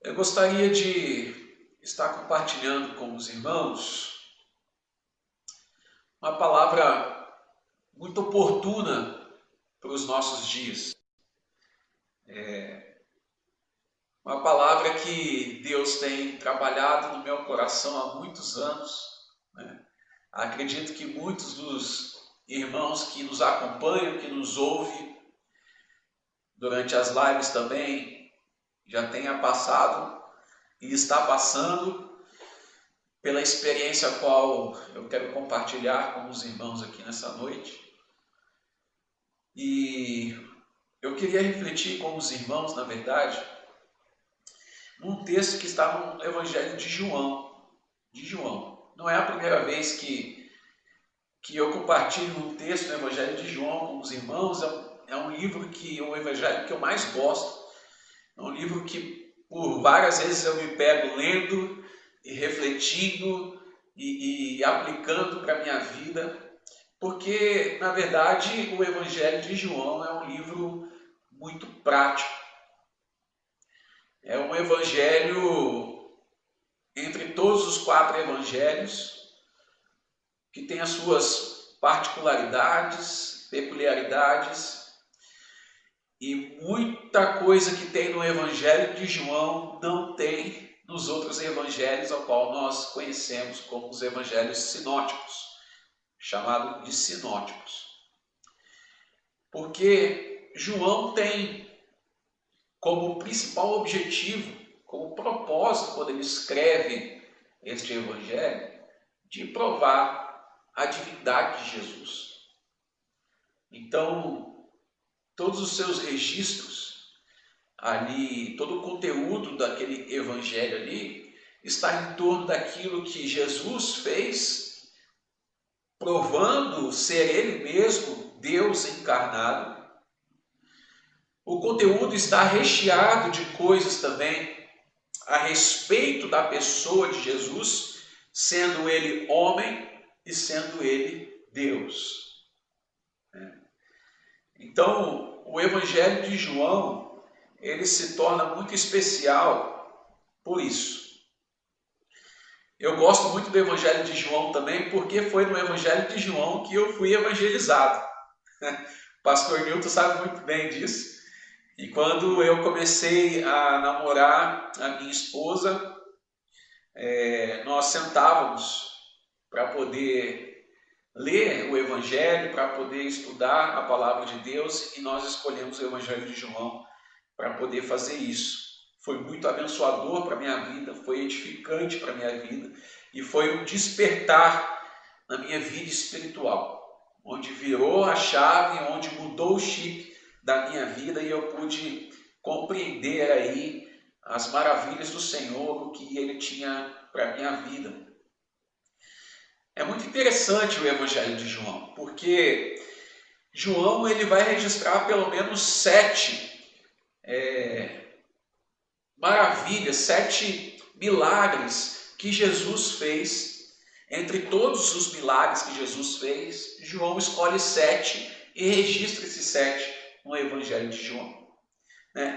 Eu gostaria de estar compartilhando com os irmãos uma palavra muito oportuna para os nossos dias. Uma palavra que Deus tem trabalhado no meu coração há muitos anos, né? Acredito que muitos dos irmãos que nos acompanham, que nos ouvem durante as lives também, já tenha passado e está passando pela experiência a qual eu quero compartilhar com os irmãos aqui nessa noite. E eu queria refletir com os irmãos, na verdade, num texto que está no Evangelho de João. Não é a primeira vez que eu compartilho um texto no Evangelho de João com os irmãos. É um livro que é o Evangelho que eu mais gosto. É um livro que por várias vezes eu me pego lendo e refletindo e aplicando para a minha vida, porque, na verdade, o Evangelho de João é um livro muito prático. É um evangelho, entre todos os 4 evangelhos, que tem as suas particularidades, peculiaridades, e muita coisa que tem no Evangelho de João não tem nos outros evangelhos, ao qual nós conhecemos como os evangelhos sinóticos, chamado de sinóticos. Porque João tem como principal objetivo, como propósito, quando ele escreve este evangelho, de provar a divindade de Jesus. Então, todos os seus registros ali, todo o conteúdo daquele evangelho ali, está em torno daquilo que Jesus fez, provando ser Ele mesmo Deus encarnado. O conteúdo está recheado de coisas também a respeito da pessoa de Jesus, sendo Ele homem e sendo Ele Deus. Então, o Evangelho de João, ele se torna muito especial por isso. Eu gosto muito do Evangelho de João também, porque foi no Evangelho de João que eu fui evangelizado. O pastor Nilton sabe muito bem disso. E quando eu comecei a namorar a minha esposa, nós sentávamos para poder ler o Evangelho, para poder estudar a palavra de Deus, e nós escolhemos o Evangelho de João para poder fazer isso. Foi muito abençoador para a minha vida, foi edificante para a minha vida, e foi um despertar na minha vida espiritual, onde virou a chave, onde mudou o chip da minha vida, e eu pude compreender aí as maravilhas do Senhor, o que Ele tinha para a minha vida. É muito interessante o Evangelho de João, porque João ele vai registrar pelo menos 7 maravilhas, 7 milagres que Jesus fez. Entre todos os milagres que Jesus fez, João escolhe 7 e registra esses 7 no Evangelho de João.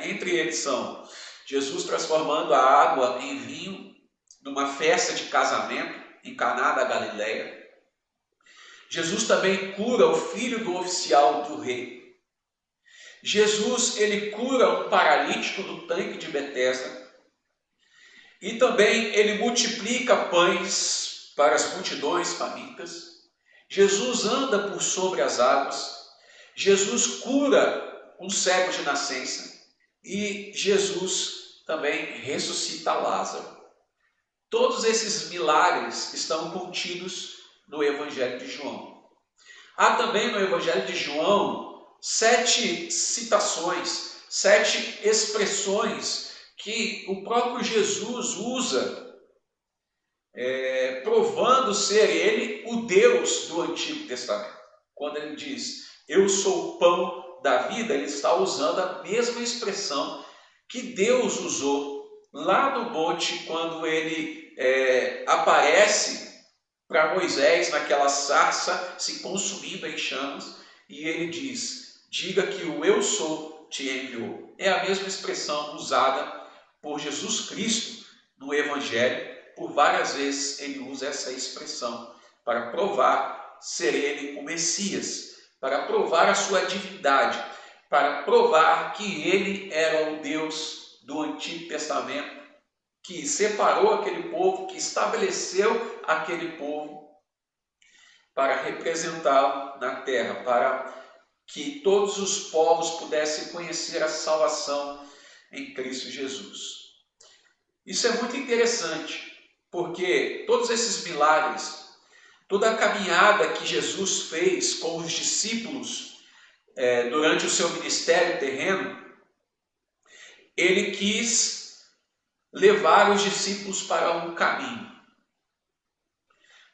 Entre eles são Jesus transformando a água em vinho numa festa de casamento em Caná da Galileia. Jesus também cura o filho do oficial do rei. Jesus ele cura um paralítico no tanque de Betesda. E também ele multiplica pães para as multidões famintas. Jesus anda por sobre as águas. Jesus cura um cego de nascença. E Jesus também ressuscita Lázaro. Todos esses milagres estão contidos no Evangelho de João. Há também no Evangelho de João 7 citações, 7 expressões que o próprio Jesus usa, provando ser Ele o Deus do Antigo Testamento. Quando Ele diz, eu sou o pão da vida, Ele está usando a mesma expressão que Deus usou lá no monte, quando Ele aparece para Moisés naquela sarça se consumindo em chamas, e Ele diz, diga que o eu sou te enviou. É a mesma expressão usada por Jesus Cristo no Evangelho. Por várias vezes ele usa essa expressão para provar ser ele o Messias, para provar a sua divindade, para provar que ele era o Deus do Antigo Testamento, que separou aquele povo, que estabeleceu aquele povo para representá-lo na terra, para que todos os povos pudessem conhecer a salvação em Cristo Jesus. Isso é muito interessante, porque todos esses milagres, toda a caminhada que Jesus fez com os discípulos durante o seu ministério terreno, ele quis levar os discípulos para um caminho.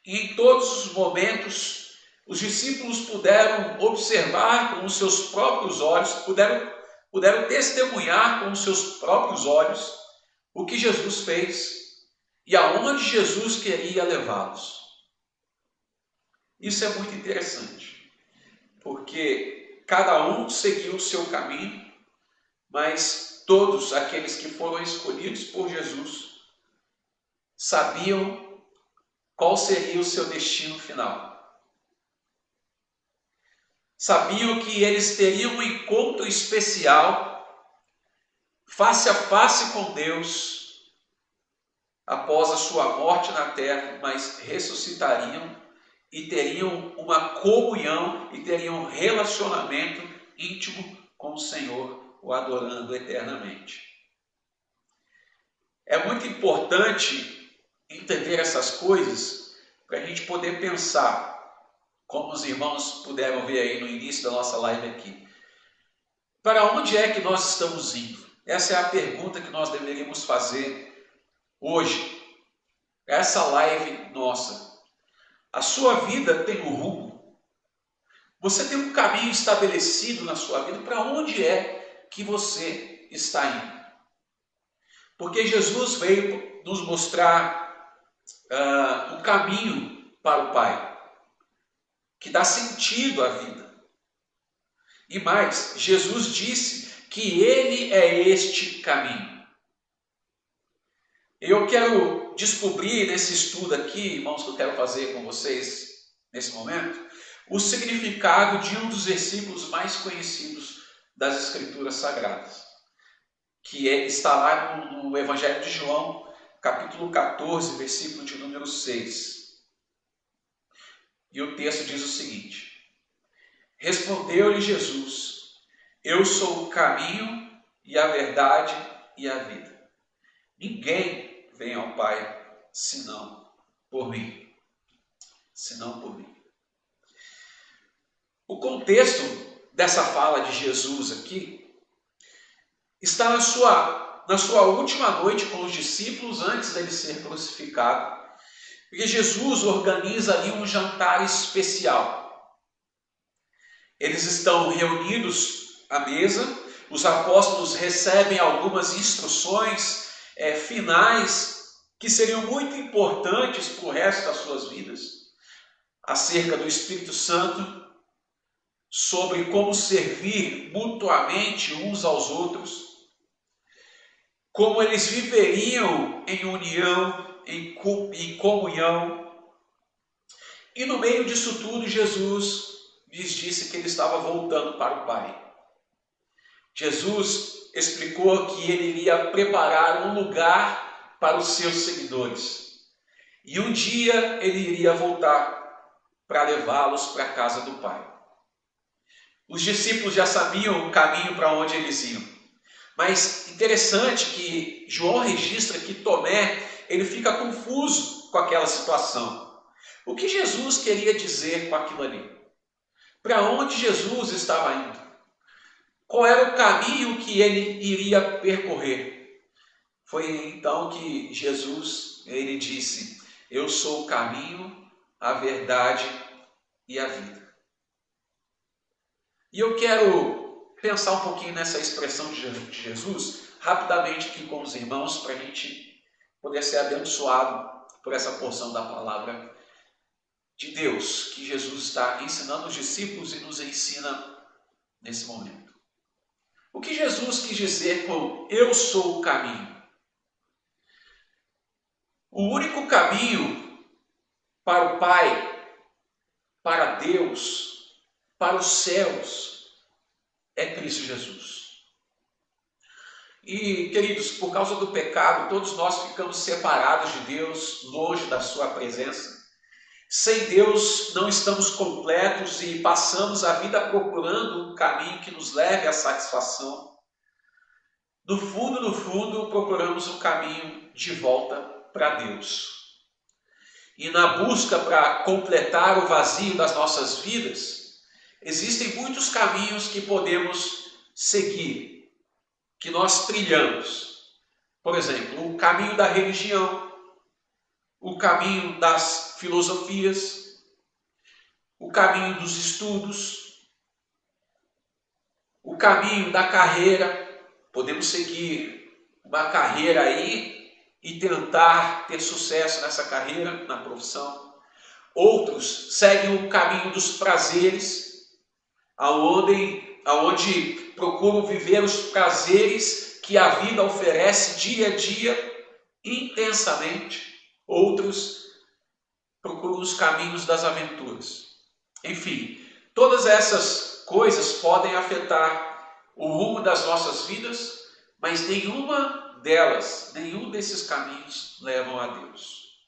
E em todos os momentos, os discípulos puderam observar com os seus próprios olhos, puderam testemunhar com os seus próprios olhos o que Jesus fez e aonde Jesus queria levá-los. Isso é muito interessante, porque cada um seguiu o seu caminho, mas todos aqueles que foram escolhidos por Jesus sabiam qual seria o seu destino final. Sabiam que eles teriam um encontro especial, face a face com Deus, após a sua morte na terra, mas ressuscitariam e teriam uma comunhão e teriam um relacionamento íntimo com o Senhor, o adorando eternamente. É muito importante entender essas coisas para a gente poder pensar, como os irmãos puderam ver aí no início da nossa live aqui. Para onde é que nós estamos indo? Essa é a pergunta que nós deveríamos fazer hoje. Essa live nossa. A sua vida tem um rumo. Você tem um caminho estabelecido na sua vida. Para onde é que você está indo? Porque Jesus veio nos mostrar um caminho para o Pai, que dá sentido à vida. E mais, Jesus disse que Ele é este caminho. Eu quero descobrir nesse estudo aqui, irmãos, que eu quero fazer com vocês nesse momento, o significado de um dos versículos mais conhecidos das Escrituras Sagradas, que está lá no Evangelho de João, capítulo 14, versículo de número 6. E o texto diz o seguinte: respondeu-lhe Jesus: eu sou o caminho e a verdade e a vida. Ninguém vem ao Pai senão por mim. Senão por mim. O contexto dessa fala de Jesus aqui está na sua última noite com os discípulos antes dele ser crucificado. Porque Jesus organiza ali um jantar especial. Eles estão reunidos à mesa, os apóstolos recebem algumas instruções finais que seriam muito importantes para o resto das suas vidas, acerca do Espírito Santo, sobre como servir mutuamente uns aos outros, como eles viveriam em união, em comunhão. E no meio disso tudo, Jesus lhes disse que ele estava voltando para o Pai. Jesus explicou que ele iria preparar um lugar para os seus seguidores. E um dia ele iria voltar para levá-los para a casa do Pai. Os discípulos já sabiam o caminho para onde eles iam. Mas interessante que João registra que Tomé, ele fica confuso com aquela situação. O que Jesus queria dizer com aquilo ali? Para onde Jesus estava indo? Qual era o caminho que ele iria percorrer? Foi então que Jesus, ele disse: eu sou o caminho, a verdade e a vida. E eu quero pensar um pouquinho nessa expressão de Jesus, rapidamente aqui com os irmãos, para a gente poder ser abençoado por essa porção da palavra de Deus, que Jesus está ensinando os discípulos e nos ensina nesse momento. O que Jesus quis dizer com eu sou o caminho? O único caminho para o Pai, para Deus, para os céus, é Cristo Jesus. E, queridos, por causa do pecado, todos nós ficamos separados de Deus, longe da sua presença. Sem Deus não estamos completos e passamos a vida procurando um caminho que nos leve à satisfação. No fundo, procuramos um caminho de volta para Deus. E na busca para completar o vazio das nossas vidas, existem muitos caminhos que podemos seguir, que nós trilhamos. Por exemplo, o caminho da religião, o caminho das filosofias, o caminho dos estudos, o caminho da carreira. Podemos seguir uma carreira aí e tentar ter sucesso nessa carreira, na profissão. Outros seguem o caminho dos prazeres, aonde procuram viver os prazeres que a vida oferece dia a dia, intensamente. Outros procuram os caminhos das aventuras. Enfim, todas essas coisas podem afetar o rumo das nossas vidas, mas nenhum desses caminhos levam a Deus.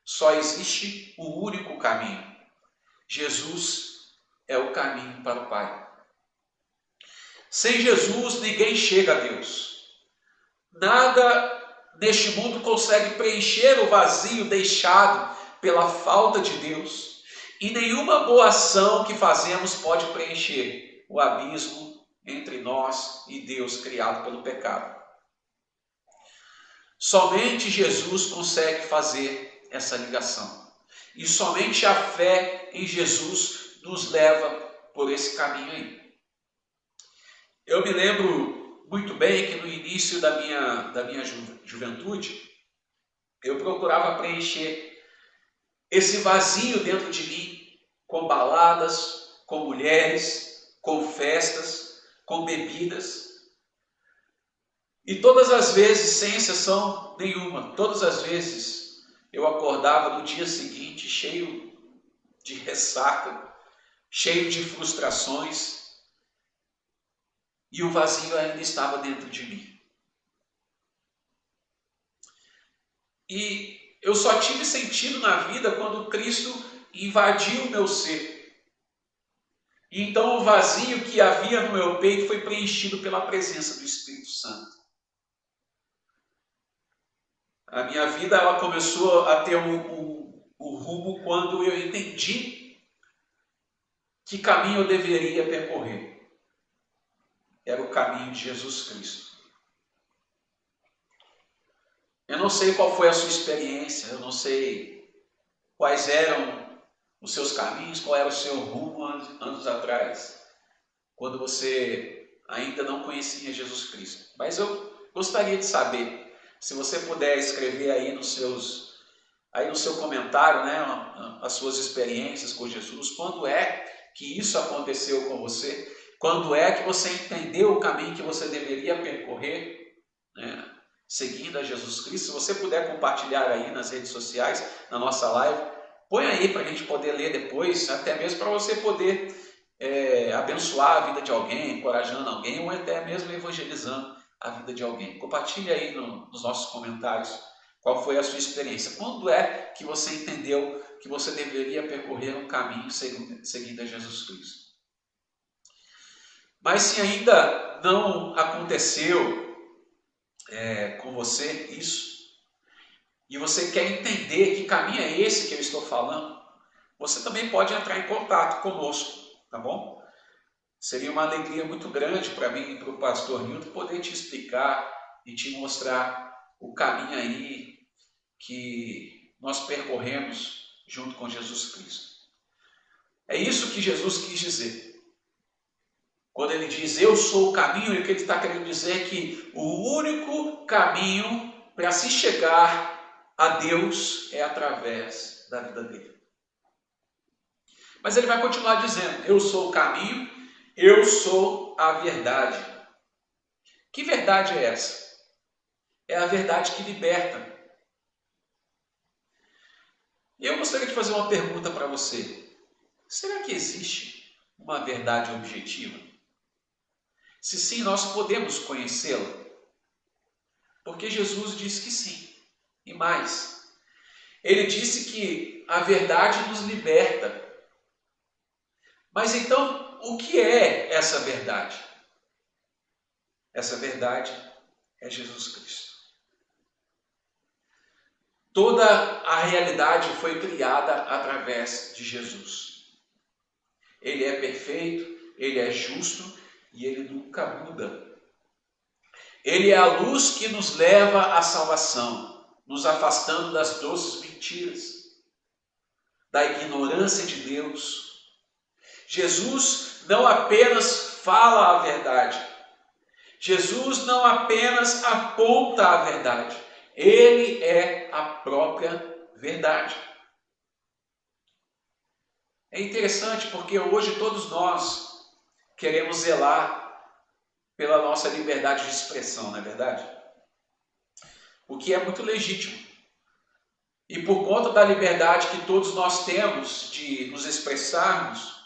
Só existe um único caminho. Jesus é o caminho para o Pai. Sem Jesus, ninguém chega a Deus. Nada neste mundo consegue preencher o vazio deixado pela falta de Deus. E nenhuma boa ação que fazemos pode preencher o abismo entre nós e Deus criado pelo pecado. Somente Jesus consegue fazer essa ligação. E somente a fé em Jesus nos leva por esse caminho aí. Eu me lembro muito bem que no início da minha juventude, eu procurava preencher esse vazio dentro de mim com baladas, com mulheres, com festas, com bebidas. E todas as vezes, sem exceção nenhuma, todas as vezes eu acordava no dia seguinte cheio de ressaca, cheio de frustrações, e o vazio ainda estava dentro de mim. E eu só tive sentido na vida quando Cristo invadiu o meu ser. E então o vazio que havia no meu peito foi preenchido pela presença do Espírito Santo. A minha vida ela começou a ter um rumo quando eu entendi que caminho eu deveria percorrer. Era o caminho de Jesus Cristo. Eu não sei qual foi a sua experiência, eu não sei quais eram os seus caminhos, qual era o seu rumo anos atrás, quando você ainda não conhecia Jesus Cristo. Mas eu gostaria de saber, se você puder escrever aí no seu comentário, né, as suas experiências com Jesus, quando é que isso aconteceu com você? Quando é que você entendeu o caminho que você deveria percorrer, né, seguindo a Jesus Cristo? Se você puder compartilhar aí nas redes sociais, na nossa live, põe aí para a gente poder ler depois, até mesmo para você poder abençoar a vida de alguém, encorajando alguém, ou até mesmo evangelizando a vida de alguém. Compartilhe aí nos nossos comentários qual foi a sua experiência. Quando é que você entendeu que você deveria percorrer um caminho seguindo a Jesus Cristo? Mas se ainda não aconteceu com você isso, e você quer entender que caminho é esse que eu estou falando, você também pode entrar em contato conosco, tá bom? Seria uma alegria muito grande para mim e para o pastor Nilton poder te explicar e te mostrar o caminho aí que nós percorremos junto com Jesus Cristo. É isso que Jesus quis dizer. Quando ele diz, eu sou o caminho, o que ele está querendo dizer é que o único caminho para se chegar a Deus é através da vida dele. Mas ele vai continuar dizendo, eu sou o caminho, eu sou a verdade. Que verdade é essa? É a verdade que liberta. E eu gostaria de fazer uma pergunta para você. Será que existe uma verdade objetiva? Se sim, nós podemos conhecê-la? Porque Jesus disse que sim. E mais, ele disse que a verdade nos liberta. Mas então, o que é essa verdade? Essa verdade é Jesus Cristo. Toda a realidade foi criada através de Jesus. Ele é perfeito, ele é justo e ele nunca muda. Ele é a luz que nos leva à salvação, nos afastando das doces mentiras, da ignorância de Deus. Jesus não apenas fala a verdade, Jesus não apenas aponta a verdade, ele é a própria verdade. É interessante porque hoje todos nós queremos zelar pela nossa liberdade de expressão, não é verdade? O que é muito legítimo. E por conta da liberdade que todos nós temos de nos expressarmos,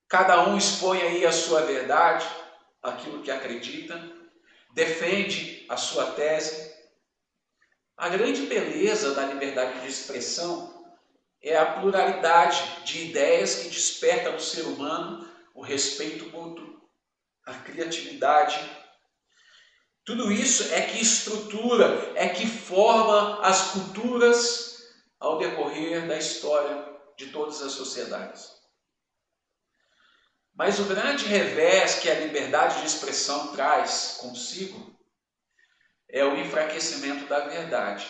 cada um expõe aí a sua verdade, aquilo que acredita, defende a sua tese. A grande beleza da liberdade de expressão é a pluralidade de ideias que desperta no ser humano o respeito mútuo, a criatividade. Tudo isso é que estrutura, é que forma as culturas ao decorrer da história de todas as sociedades. Mas o grande revés que a liberdade de expressão traz consigo é o enfraquecimento da verdade.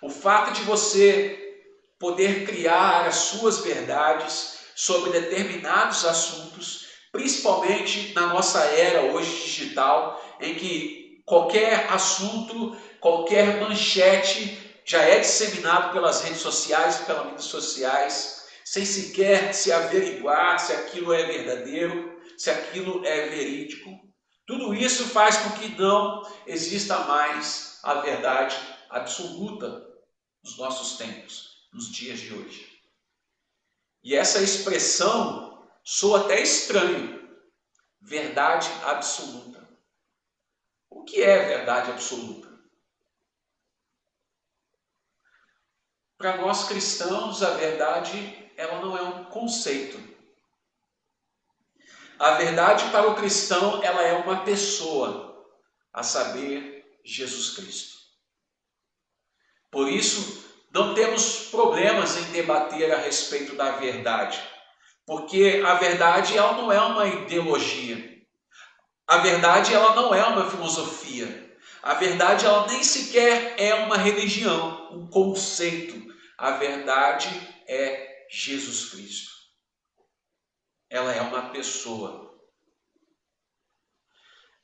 O fato de você poder criar as suas verdades sobre determinados assuntos, principalmente na nossa era hoje digital, em que qualquer assunto, qualquer manchete já é disseminado pelas redes sociais e pelas mídias sociais, sem sequer se averiguar se aquilo é verdadeiro, se aquilo é verídico. Tudo isso faz com que não exista mais a verdade absoluta nos nossos tempos, nos dias de hoje. E essa expressão soa até estranho, verdade absoluta. O que é verdade absoluta? Para nós cristãos, a verdade ela não é um conceito. A verdade para o cristão ela é uma pessoa, a saber, Jesus Cristo. Por isso, não temos problemas em debater a respeito da verdade, porque a verdade ela não é uma ideologia. A verdade ela não é uma filosofia. A verdade ela nem sequer é uma religião, um conceito. A verdade é Jesus Cristo. Ela é uma pessoa.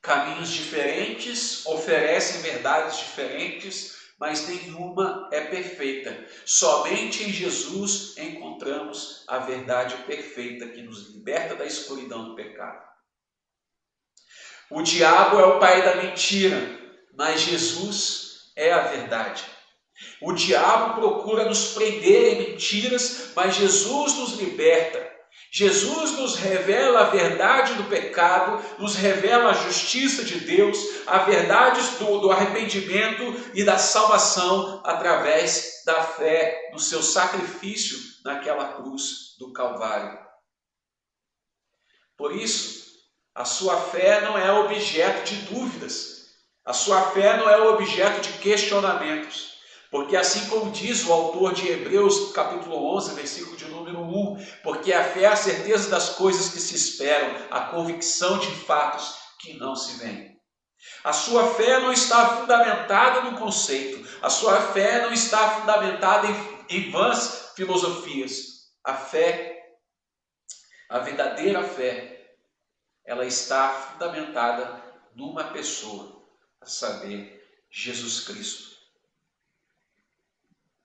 Caminhos diferentes oferecem verdades diferentes, mas nenhuma é perfeita. Somente em Jesus encontramos a verdade perfeita que nos liberta da escuridão do pecado. O diabo é o pai da mentira, mas Jesus é a verdade. O diabo procura nos prender em mentiras, mas Jesus nos liberta. Jesus nos revela a verdade do pecado, nos revela a justiça de Deus, a verdade do arrependimento e da salvação através da fé no seu sacrifício naquela cruz do Calvário. Por isso, a sua fé não é objeto de dúvidas, a sua fé não é objeto de questionamentos. Porque assim como diz o autor de Hebreus, capítulo 11, versículo de número 1, porque a fé é a certeza das coisas que se esperam, a convicção de fatos que não se veem. A sua fé não está fundamentada no conceito, a sua fé não está fundamentada em vãs filosofias. A fé, a verdadeira fé, ela está fundamentada numa pessoa, a saber, Jesus Cristo.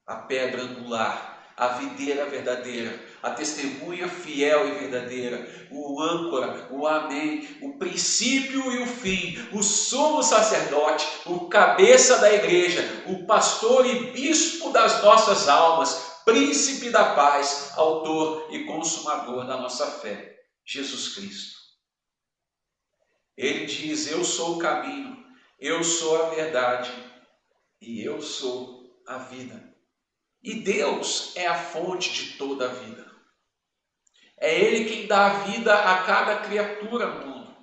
A pedra angular, a videira verdadeira, a testemunha fiel e verdadeira, o âncora, o amém, o princípio e o fim, o sumo sacerdote, o cabeça da igreja, o pastor e bispo das nossas almas, príncipe da paz, autor e consumador da nossa fé, Jesus Cristo. Ele diz: eu sou o caminho, eu sou a verdade e eu sou a vida. E Deus é a fonte de toda a vida. É Ele quem dá a vida a cada criatura no mundo.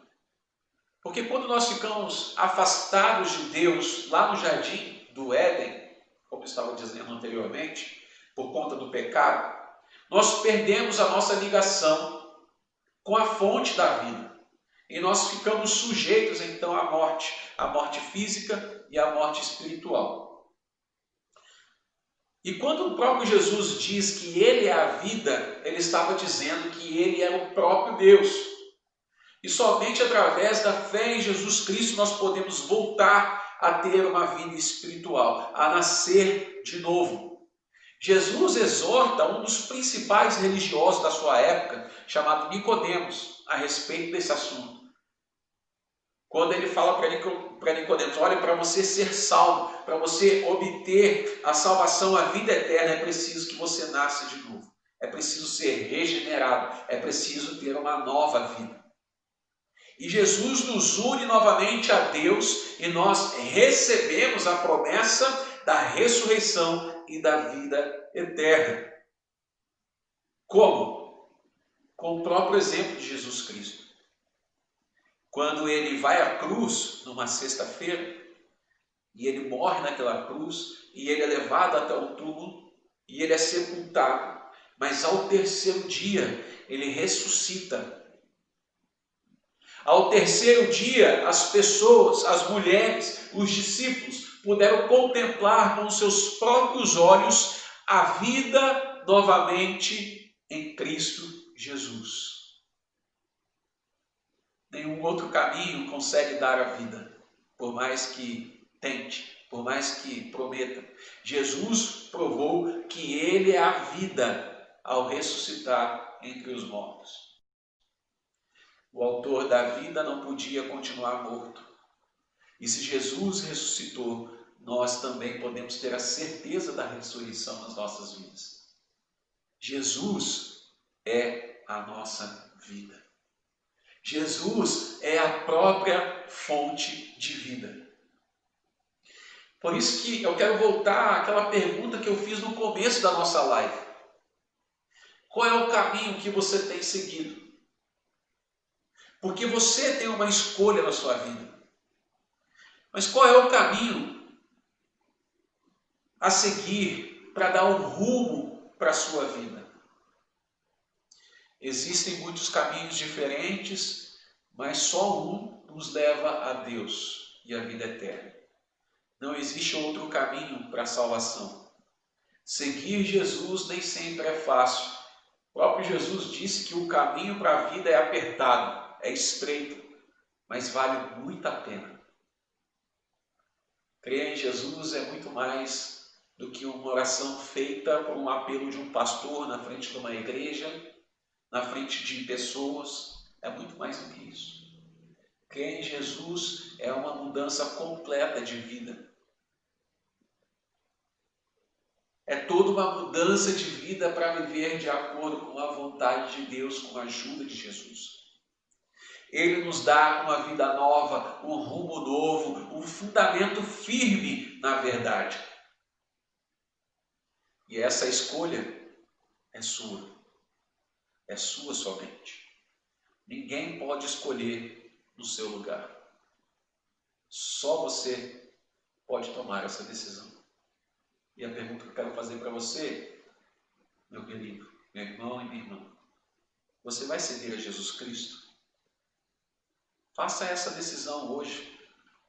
Porque quando nós ficamos afastados de Deus, lá no jardim do Éden, como eu estava dizendo anteriormente, por conta do pecado, nós perdemos a nossa ligação com a fonte da vida. E nós ficamos sujeitos então à morte física e à morte espiritual. E quando o próprio Jesus diz que Ele é a vida, Ele estava dizendo que Ele é o próprio Deus. E somente através da fé em Jesus Cristo nós podemos voltar a ter uma vida espiritual, a nascer de novo. Jesus exorta um dos principais religiosos da sua época, chamado Nicodemos, a respeito desse assunto. Quando ele fala para Nicodemos: olha, para você ser salvo, para você obter a salvação, a vida eterna, é preciso que você nasça de novo. É preciso ser regenerado, é preciso ter uma nova vida. E Jesus nos une novamente a Deus e nós recebemos a promessa da ressurreição e da vida eterna. Como? Com o próprio exemplo de Jesus Cristo. Quando ele vai à cruz, numa sexta-feira, e ele morre naquela cruz, e ele é levado até o túmulo, e ele é sepultado. Mas ao terceiro dia, ele ressuscita. Ao terceiro dia, as pessoas, as mulheres, os discípulos, puderam contemplar com seus próprios olhos a vida novamente em Cristo Jesus. Nenhum outro caminho consegue dar a vida, por mais que tente, por mais que prometa. Jesus provou que Ele é a vida ao ressuscitar entre os mortos. O autor da vida não podia continuar morto. E se Jesus ressuscitou, nós também podemos ter a certeza da ressurreição nas nossas vidas. Jesus é a nossa vida. Jesus é a própria fonte de vida. Por isso que eu quero voltar àquela pergunta que eu fiz no começo da nossa live. Qual é o caminho que você tem seguido? Porque você tem uma escolha na sua vida. Mas qual é o caminho a seguir para dar um rumo para a sua vida? Existem muitos caminhos diferentes, mas só um nos leva a Deus e a vida eterna. Não existe outro caminho para a salvação. Seguir Jesus nem sempre é fácil. O próprio Jesus disse que o caminho para a vida é apertado, é estreito, mas vale muito a pena. Crer em Jesus é muito mais do que uma oração feita por um apelo de um pastor na frente de uma igreja, na frente de pessoas. É muito mais do que isso. Crer em Jesus é uma mudança completa de vida. É toda uma mudança de vida para viver de acordo com a vontade de Deus, com a ajuda de Jesus. Ele nos dá uma vida nova, um rumo novo, um fundamento firme na verdade. E essa escolha é sua. É sua somente. Ninguém pode escolher no seu lugar. Só você pode tomar essa decisão. E a pergunta que eu quero fazer para você, meu querido, meu irmão e minha irmã, você vai seguir a Jesus Cristo? Faça essa decisão hoje.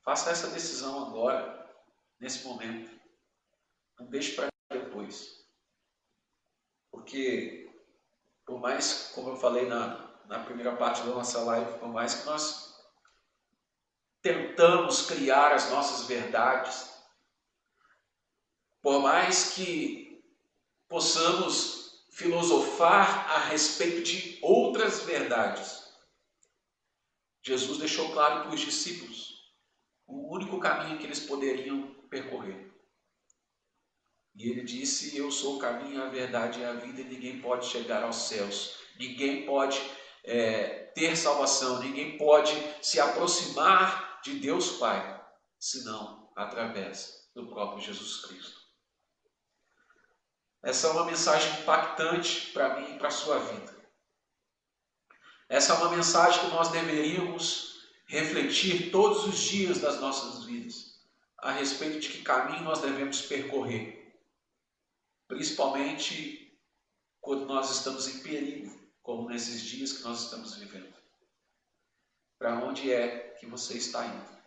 Faça essa decisão agora, nesse momento. Não deixe para depois. Porque, por mais, como eu falei na primeira parte da nossa live, por mais que nós tentamos criar as nossas verdades, por mais que possamos filosofar a respeito de outras verdades. Jesus deixou claro para os discípulos o único caminho que eles poderiam percorrer. E ele disse: eu sou o caminho, a verdade e a vida, e ninguém pode chegar aos céus, ninguém pode ter salvação, ninguém pode se aproximar de Deus Pai, senão através do próprio Jesus Cristo. Essa é uma mensagem impactante para mim e para a sua vida. Essa é uma mensagem que nós deveríamos refletir todos os dias das nossas vidas, a respeito de que caminho nós devemos percorrer, principalmente quando nós estamos em perigo, como nesses dias que nós estamos vivendo. Para onde é que você está indo?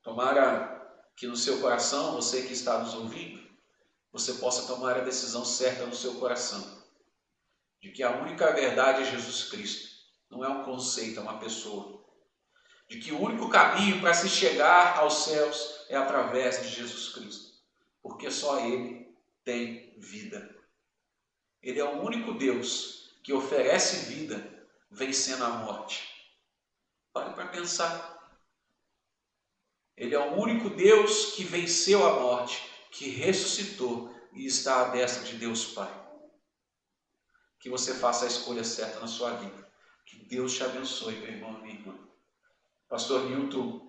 Tomara que no seu coração, você que está nos ouvindo, você possa tomar a decisão certa no seu coração, de que a única verdade é Jesus Cristo, não é um conceito, é uma pessoa. De que o único caminho para se chegar aos céus é através de Jesus Cristo, porque só Ele tem vida. Ele é o único Deus que oferece vida vencendo a morte. Pare para pensar. Ele é o único Deus que venceu a morte, que ressuscitou e está à destra de Deus Pai. Que você faça a escolha certa na sua vida. Que Deus te abençoe, meu irmão e minha irmã. Pastor Newton